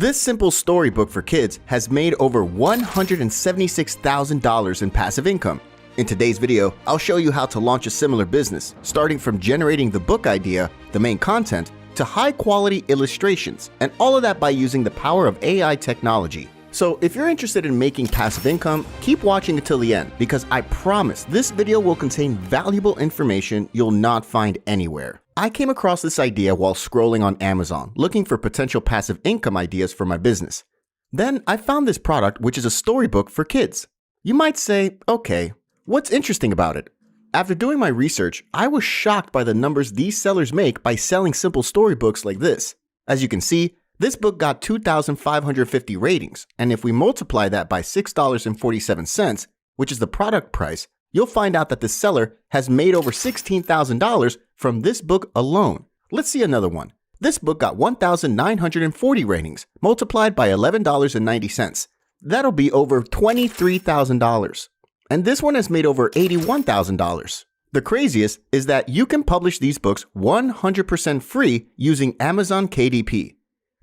This simple storybook for kids has made over $176,000 in passive income. In today's video, I'll show you how to launch a similar business, starting from generating the book idea, the main content, to high-quality illustrations, and all of that by using the power of AI technology. So if you're interested in making passive income, keep watching until the end, because I promise this video will contain valuable information you'll not find anywhere. I came across this idea while scrolling on Amazon, looking for potential passive income ideas for my business. Then I found this product, which is a storybook for kids. You might say, okay, what's interesting about it? After doing my research, I was shocked by the numbers these sellers make by selling simple storybooks like this. As you can see, this book got 2,550 ratings, and if we multiply that by $6.47, which is the product price, you'll find out that the seller has made over $16,000 from this book alone. Let's see another one. This book got 1,940 ratings, multiplied by $11.90. That'll be over $23,000. And this one has made over $81,000. The craziest is that you can publish these books 100% free using Amazon KDP.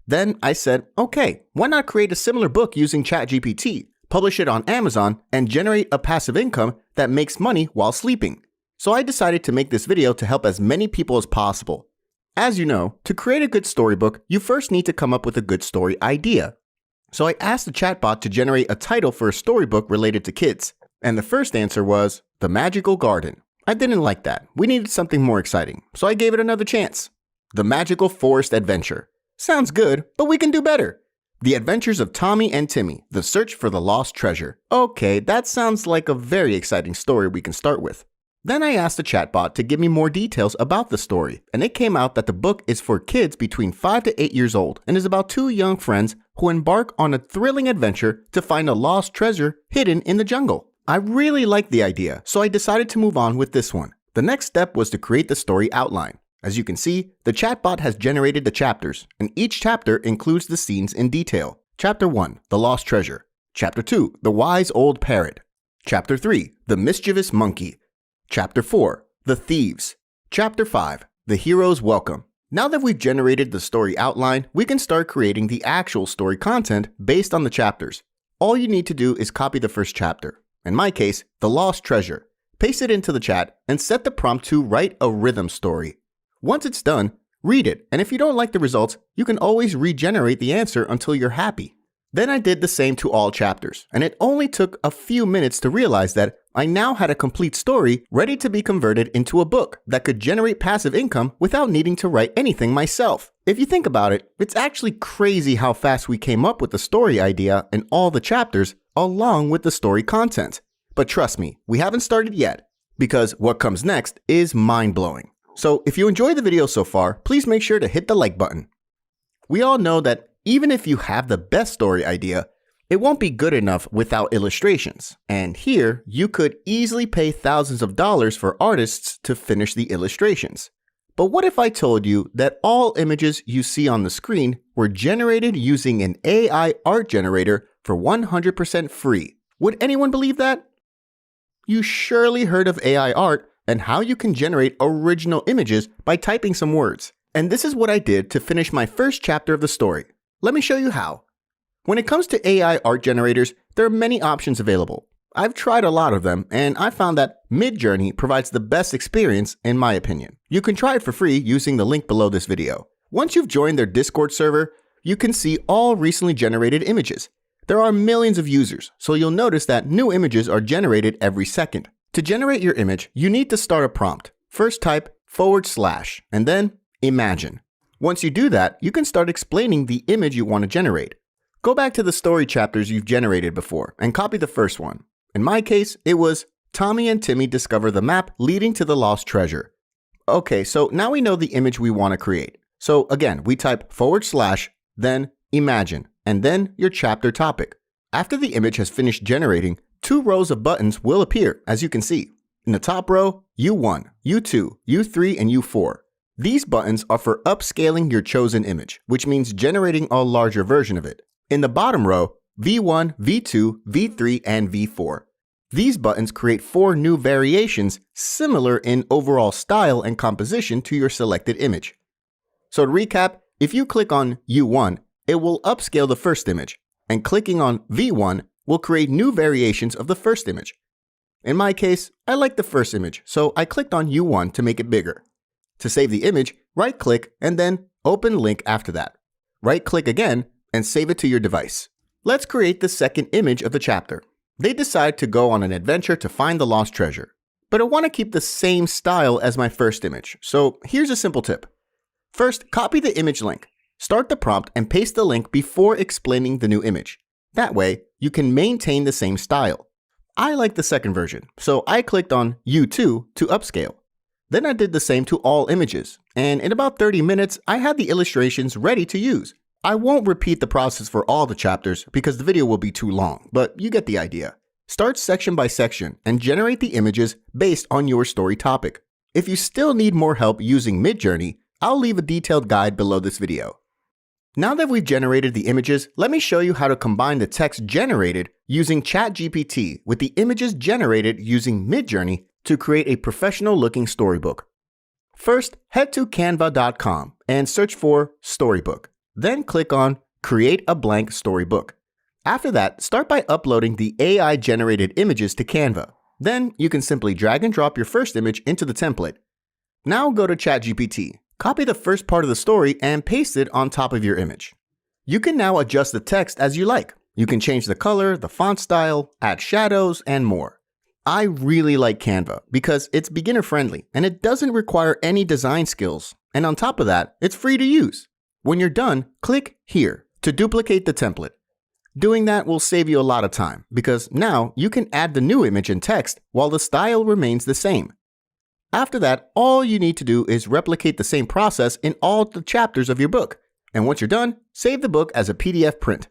Then I said, okay, why not create a similar book using ChatGPT, publish it on Amazon, and generate a passive income that makes money while sleeping? So I decided to make this video to help as many people as possible. As you know, to create a good storybook, you first need to come up with a good story idea. So I asked the chatbot to generate a title for a storybook related to kids. And the first answer was The Magical Garden. I didn't like that. We needed something more exciting, so I gave it another chance. The Magical Forest Adventure. Sounds good, but we can do better. The Adventures of Tommy and Timmy, The Search for the Lost Treasure. Okay, that sounds like a very exciting story we can start with. Then I asked the chatbot to give me more details about the story, and it came out that the book is for kids between 5 to 8 years old and is about two young friends who embark on a thrilling adventure to find a lost treasure hidden in the jungle. I really liked the idea, so I decided to move on with this one. The next step was to create the story outline. As you can see, the chatbot has generated the chapters, and each chapter includes the scenes in detail. Chapter 1, The Lost Treasure. Chapter 2, The Wise Old Parrot. Chapter 3, The Mischievous Monkey. Chapter 4, The Thieves. Chapter 5, The Hero's Welcome. Now that we've generated the story outline, we can start creating the actual story content based on the chapters. All you need to do is copy the first chapter. In my case, The Lost Treasure. Paste it into the chat and set the prompt to write a rhythm story. Once it's done, read it, and if you don't like the results, you can always regenerate the answer until you're happy. Then I did the same to all chapters, and it only took a few minutes to realize that I now had a complete story ready to be converted into a book that could generate passive income without needing to write anything myself. If you think about it, it's actually crazy how fast we came up with the story idea and all the chapters along with the story content. But trust me, we haven't started yet, because what comes next is mind-blowing. So if you enjoyed the video so far, please make sure to hit the like button. We all know that even if you have the best story idea, it won't be good enough without illustrations. And here, you could easily pay thousands of dollars for artists to finish the illustrations. But what if I told you that all images you see on the screen were generated using an AI art generator for 100% free? Would anyone believe that? You surely heard of AI art and how you can generate original images by typing some words. And this is what I did to finish my first chapter of the story. Let me show you how. When it comes to AI art generators, there are many options available. I've tried a lot of them, and I found that Midjourney provides the best experience in my opinion. You can try it for free using the link below this video. Once you've joined their Discord server, you can see all recently generated images. There are millions of users, so you'll notice that new images are generated every second. To generate your image, you need to start a prompt. First type / and then imagine. Once you do that, you can start explaining the image you want to generate. Go back to the story chapters you've generated before and copy the first one. In my case, it was Tommy and Timmy discover the map leading to the lost treasure. Okay, so now we know the image we want to create. So again, we type / then imagine, and then your chapter topic. After the image has finished generating, 2 rows of buttons will appear, as you can see. In the top row, U1, U2, U3, and U4. These buttons are for upscaling your chosen image, which means generating a larger version of it. In the bottom row, V1, V2, V3, and V4. These buttons create 4 new variations similar in overall style and composition to your selected image. So to recap, if you click on U1, it will upscale the first image, and clicking on V1 will create new variations of the first image. In my case, I like the first image, so I clicked on U1 to make it bigger. To save the image, right-click and then Open Link after that. Right-click again and save it to your device. Let's create the second image of the chapter. They decide to go on an adventure to find the lost treasure. But I want to keep the same style as my first image, so here's a simple tip. First, copy the image link. Start the prompt and paste the link before explaining the new image. That way, you can maintain the same style. I like the second version, so I clicked on U2 to upscale. Then I did the same to all images, and in about 30 minutes, I had the illustrations ready to use. I won't repeat the process for all the chapters because the video will be too long, but you get the idea. Start section by section and generate the images based on your story topic. If you still need more help using Midjourney, I'll leave a detailed guide below this video. Now that we've generated the images, let me show you how to combine the text generated using ChatGPT with the images generated using Midjourney to create a professional-looking storybook. First, head to canva.com and search for Storybook. Then click on Create a Blank Storybook. After that, start by uploading the AI-generated images to Canva. Then you can simply drag and drop your first image into the template. Now go to ChatGPT. Copy the first part of the story and paste it on top of your image. You can now adjust the text as you like. You can change the color, the font style, add shadows, and more. I really like Canva because it's beginner-friendly and it doesn't require any design skills. And on top of that, it's free to use. When you're done, click here to duplicate the template. Doing that will save you a lot of time because now you can add the new image and text while the style remains the same. After that, all you need to do is replicate the same process in all the chapters of your book. And once you're done, save the book as a PDF print.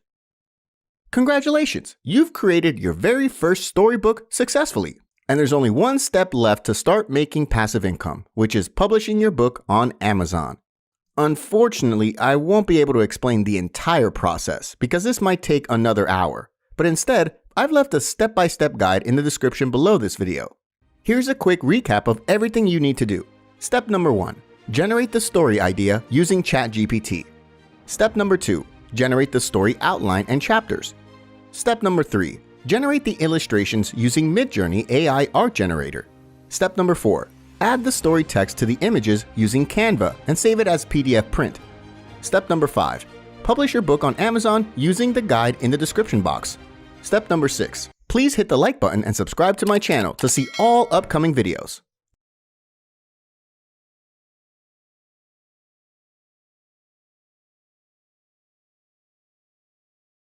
Congratulations! You've created your very first storybook successfully. And there's only one step left to start making passive income, which is publishing your book on Amazon. Unfortunately, I won't be able to explain the entire process because this might take another hour. But instead, I've left a step-by-step guide in the description below this video. Here's a quick recap of everything you need to do. Step number 1. Generate the story idea using ChatGPT. Step number 2. Generate the story outline and chapters. Step number 3. Generate the illustrations using Midjourney AI art generator. Step number 4. Add the story text to the images using Canva and save it as PDF print. Step number 5. Publish your book on Amazon using the guide in the description box. Step number 6. Please hit the like button and subscribe to my channel to see all upcoming videos.